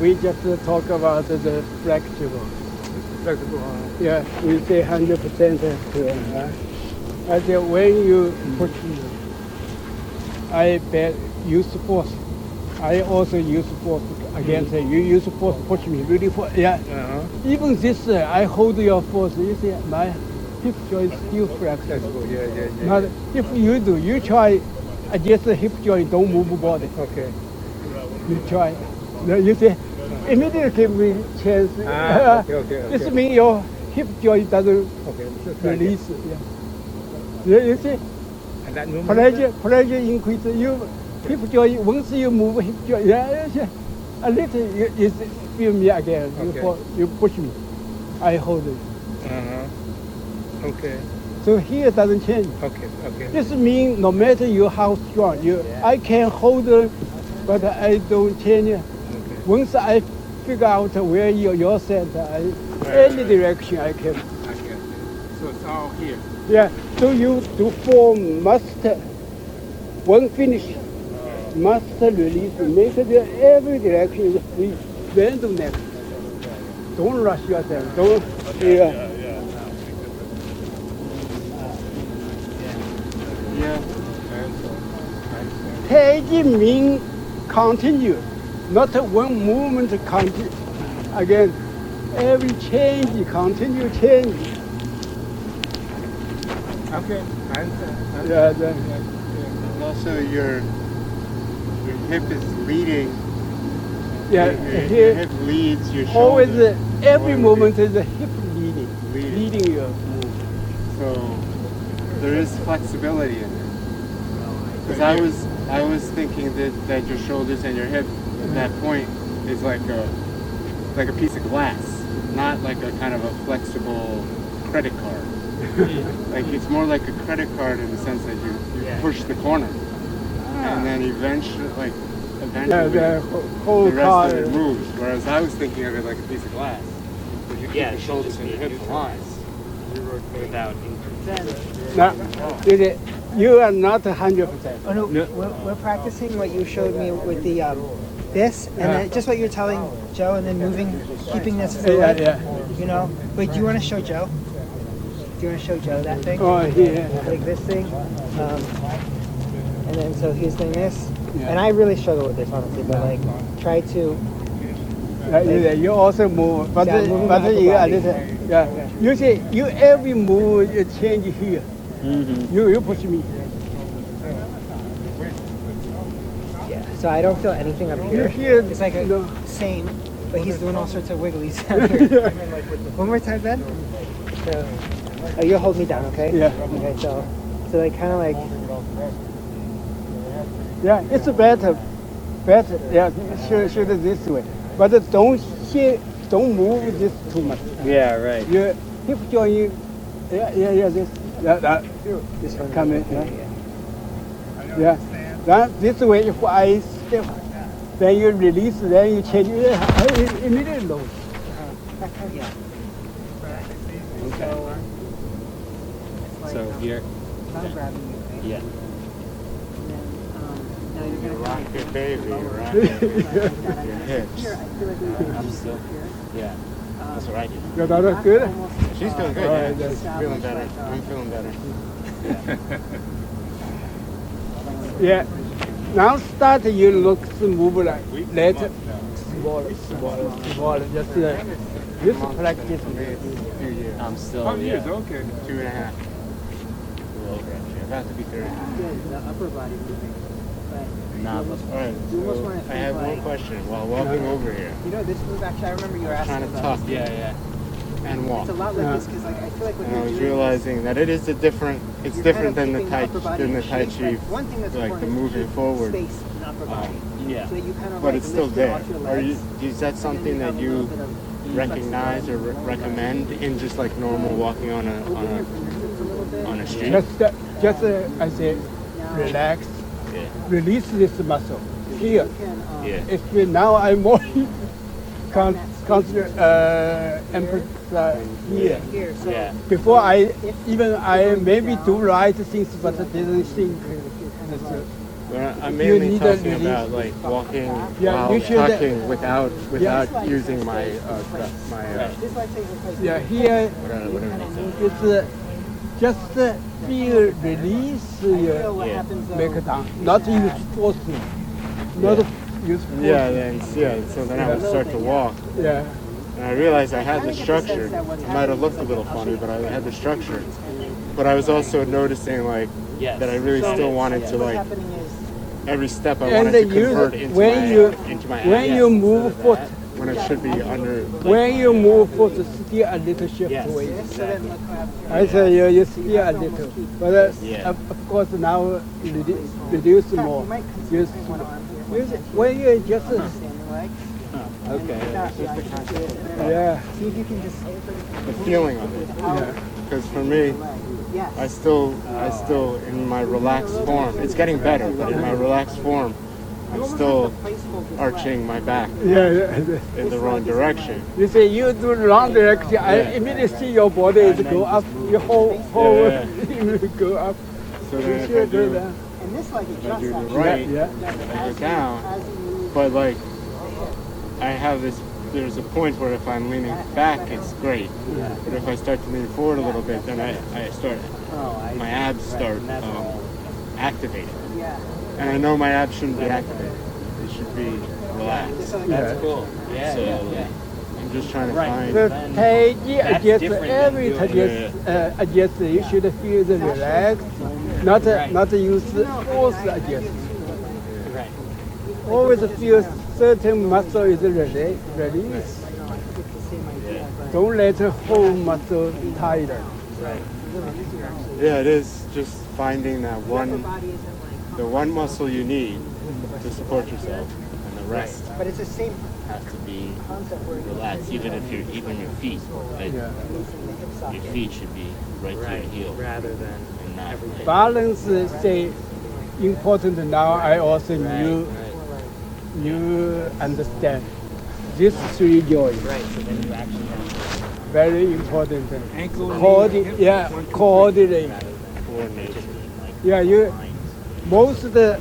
we just talk about the flexible. Flexible. Yeah, we say 100% to I say when you push, I bet use force. I also use force against you. Use force, push me really force. Yeah. Even this, I hold your force. You see, my hip joint is still flexible. Yeah. But if you do, you try adjust the hip joint, don't move the body. Okay. You try. You see, immediately give me chance. Okay. This means your hip joint doesn't release. You see, And that movement. pressure increase. You hip joint once you move hip joint. Yeah. A little you feel me again. You push me. I hold it. Okay. So here it doesn't change. Okay. This means no matter you how strong, I can hold it, but I don't change. Okay. Once I figure out where your center, any direction I can. Okay. So it's all here. Yeah. So you do form master. One finish. Master release. Make it every direction is free. Then do next. Don't rush yourself. Don't. Yeah. Taking means continue, not one movement continue. Again, every change continue change. Okay. I understand. Yeah. And also your hip is leading. Yeah. Your Here, hip leads your always shoulder. every Forward. movement is a hip Leading. leading your move. So there is flexibility in it. Because I was thinking that your shoulders and your hip at that point is like a piece of glass, not like a kind of a flexible credit card. Like it's more like a credit card in the sense that you push the corner, and then eventually The whole the rest car. of it moves. Whereas I was thinking of it like a piece of glass. You keep your shoulders and your hips aligned. Without increase. Now, you are not 100%. Oh no, we're practicing what you showed me with the this, and then just what you're telling Joe, and then moving, keeping this fluid. You know. Wait, do you want to show Joe? Do you want to show Joe that thing? Oh, yeah. Like this thing, and then so he's doing this, and I really struggle with this honestly, but like try to. You also move, but moving but my upper you body. You see, you every move you change here. You push me. Yeah. So I don't feel anything up here. Here, It's like same, but he's doing all sorts of wigglies down here. One more time, Ben. So, you'll hold me down, okay? Yeah. Okay. So like kind of like. Yeah, it's better. Yeah, should this way, but don't move this too much. Yeah, right. You hip joint. This. This one. Come in. Yeah. This way, if I step, then you release, then you change. Immediately low. Yeah. So here. I'm grabbing you. Right? Yeah. And then now you're gonna Rock your baby, rock your hips. Here, I feel like we I'm still. Yeah. That's what I do. Your daughter good? She's doing good. Alright, Yeah. that's Feeling better. I'm feeling better. Yeah. Now start you look to move like later. Smaller. Just this practice. Few years. I'm still. Years, Yeah. okay. 2.5. About to be 3.5. the upper body moving. But Nah, All right. you almost So want to I have think one like, question while walking over here. you know, this move actually, I remember you were asking Trying to about. talk Yeah. and walk. It's a lot like this because like I feel like when And I you're was doing realizing that it is a different. It's you're different kind than of the keeping upper body in Tai shape, Chi, but one thing that's like the important is moving keep forward. space in the upper body. Yeah. So you kind of But like it's still lift it there. off your Are you? legs, Is that and then something have that a little you bit of recognize or recommend in just like normal walking on open your a fingertips a little bit. on a street? Just I say, relax, Yeah. release this muscle here. You can, Yeah. If now I'm more emphasize here. Here, so Yeah. Before I maybe do right things, but I didn't think this Well, I'm You mainly need a talking release. about like walking Yeah, while you should- tucking without using my Yeah, here whatever it is. it's just feel release Yeah. make down, not use force, not use force. So then I would start to walk. Yeah. And I realized I had the structure. It might have looked a little funny, but I had the structure. But I was also noticing like that I really still wanted to like every step I wanted to convert into my abs. when you move foot, when it should be under. when you move foot, still a little shift away. I say you still a little, but of course now reduce more. Use when you just Okay. It's just the concept. yeah. See if you can just. The feeling of it. Yeah. Because for me, I still in my relaxed form. It's getting better, but in my relaxed form, I'm still arching my back Yeah. in the wrong direction. You say you do wrong direction. I immediately see your body is go up. Your whole you go up. So You then if I should do do, that. And this like if I do adjusts the right, Yeah. I go down. But like, I have this. There's a point where if I'm leaning back, it's great. But if I start to lean forward a little bit, then I start. My abs start activating. And I know my abs shouldn't be activated. They should be relaxed. That's cool. Yeah, So yeah. I'm just trying to Right. find. The Tai Chi adjust different than every doing adjust. You should feel the relax, not use force adjust. Right. Always feel certain muscle is release. Don't let the whole muscle tight. Yeah, it is just finding that the one muscle you need to support yourself, and the rest But it's the same has to be concept where you're relaxed. Even your feet, like, Yeah. your feet should be right to your heel, Rather than and not like, Balance say important now. I also you understand these three joints. right. So then you actually have Very important. Ankle, Coordinate. coordination. Yeah, you most of the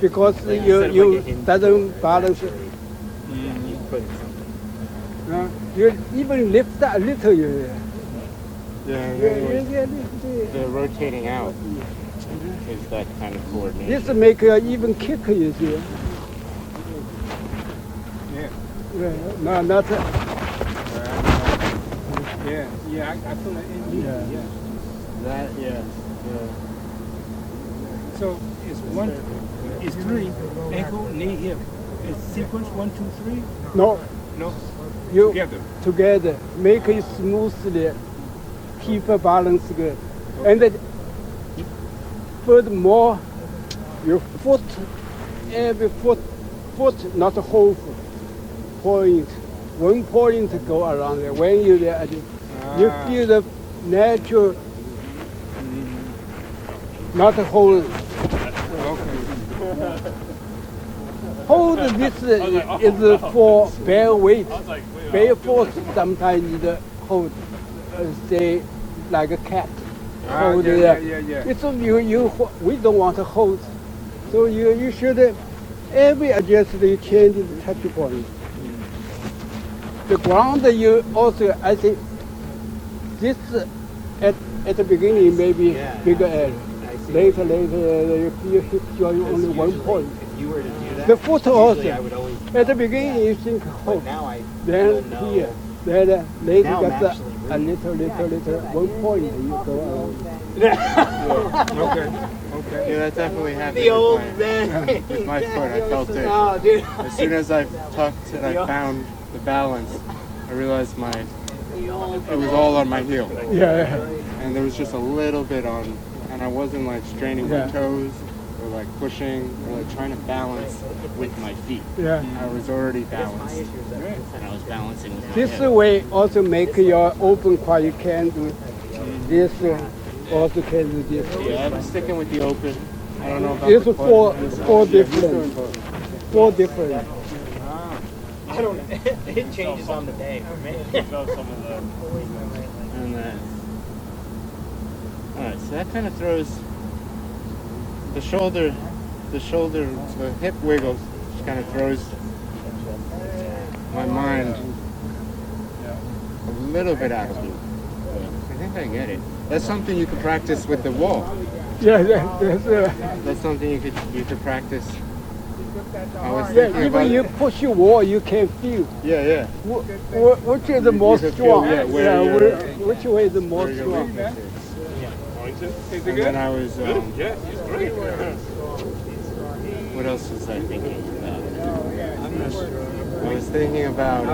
because you doesn't balance. you put something. You even lift a little. You Yeah, lift. the rotating out is that kind of coordination. This make you even kick. You see. Yeah. No, not. Yeah, I feel it in me. Yeah. Yeah. That, So it's three, ankle, knee, hip. It's sequence 1, 2, 3. No, No, you together. together make it smoothly, keep a balance good, and then furthermore, your foot, every foot, not the whole foot, point, one point to go around there. When you there, you feel the natural, not the whole. Hold this is for bare weight. Bare force sometimes need to hold, say, like a cat. Hold it. Yeah. It's we don't want to hold. So you should every adjustment you change the touch point. The ground you also I think this at the beginning maybe bigger area. Later you feel hip joint only one point. If you were to do that, The foot usually also. I would always. At the beginning you think hold. But now I Then know. here. Then later Now I'm just actually a little one point you go around. Okay. yeah, that definitely happened The old with man. with my foot. I felt it. Oh, dude. As soon as I tucked and I found the balance, I realized it was all on my heel. Yeah. And there was just a little bit on, and I wasn't like straining my Yeah. toes or like pushing or like trying to balance with my feet. Yeah. I was already balanced, and I was balancing with my This hip. way also make your open quite you can do this also can do this. Yeah, I'm sticking with the open. I don't know about It's the four foot. different. Four different. I don't know. It changes on the day for me. And then, all right, so that kind of throws the shoulder. the shoulder, the hip wiggle just kind of throws my mind a little bit out of loop. I think I get it. That's something you could practice with the wall. Yeah, That's something you could practice. I was yeah. thinking Even about you push your wall, you can feel. Yeah. Which is the most can feel, strong? yeah, where you're- which way is the most where your strong? weakness is. Is And then I was, Yeah, he's great. what else was I thinking about? I was thinking about,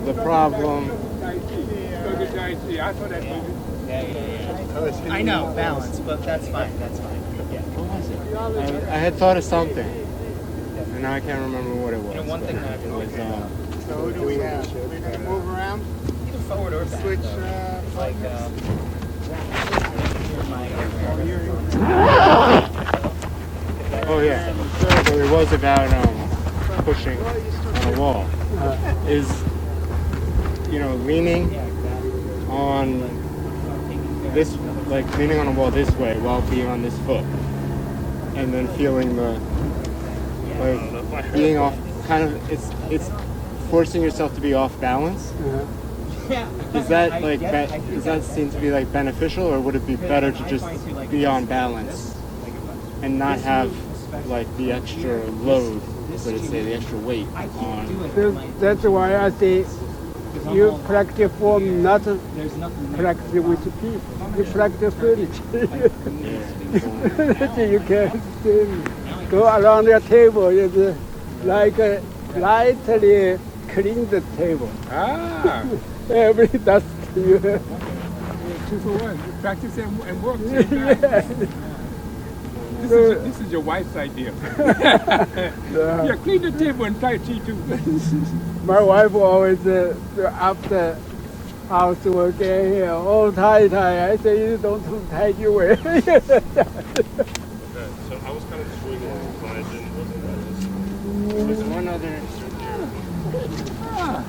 the problem. Yeah, I saw that movie. I know, balance, but that's fine. That's fine. Yeah. What was it? I had thought of something, and now I can't remember what it was. You know, one thing that I've It was, So who do we have? We can move around. either forward or back. Switch. Though. Like, oh yeah. So it was about pushing on a wall. Is leaning on this, like leaning on a wall this way while being on this foot, and then feeling the being off. Kind of, it's forcing yourself to be off balance. Is that like does that seem to be like beneficial, or would it be better to just be on balance and not have like the extra load, so to say, the extra weight on? That's why I say you practice form, not practice with people. You practice furniture. You can go around the table. It's like lightly clean the table. Ah, Every dust you. 2 for 1. Practice and work. This is your wife's idea. Yeah, clean the table and Tai Chi too. My wife always after housework here, oh Tai. I say you don't do Tai Chi way. So I was kind of just winging it, but I wasn't. There's one other. Ah,